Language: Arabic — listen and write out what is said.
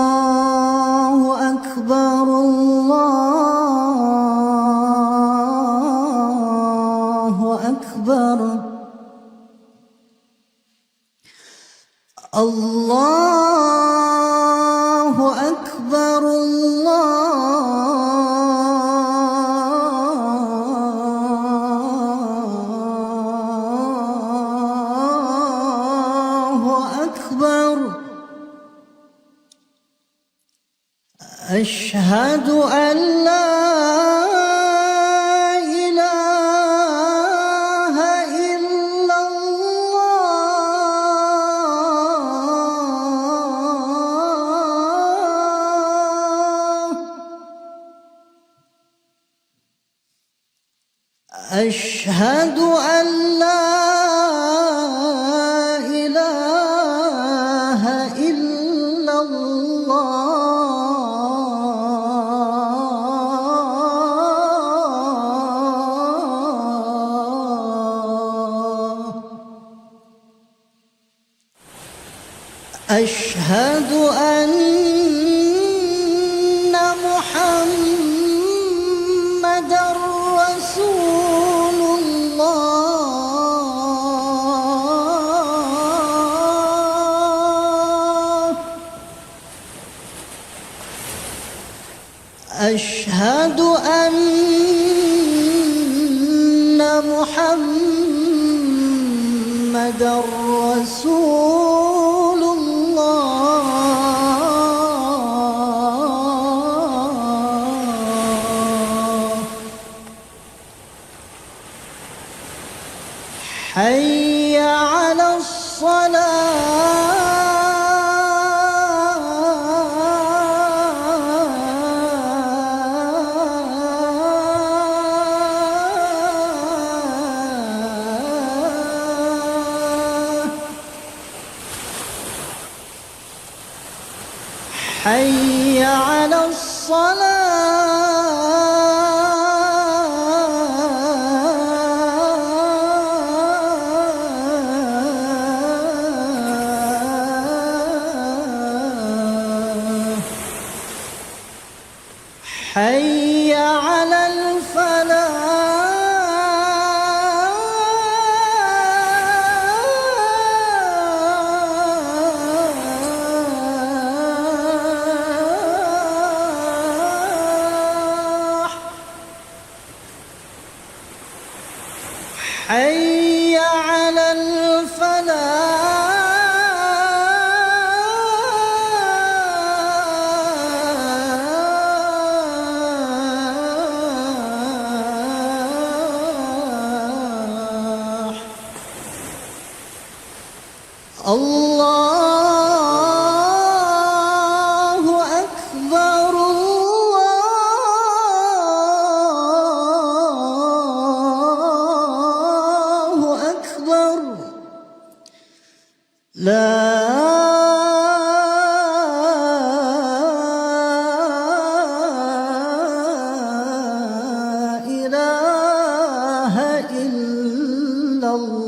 الله أكبر الله أكبر الله أكبر الله أكبر أشهد أن لا إله إلا الله أشهد أن لا إله إلا الله أشهد أن محمدًا رسول الله أشهد أن محمدًا رسول الله حي على الصلاة حي على الصلاة حي على الفلاح حي على الفلاح الله أكبر الله أكبر لا إله إلا الله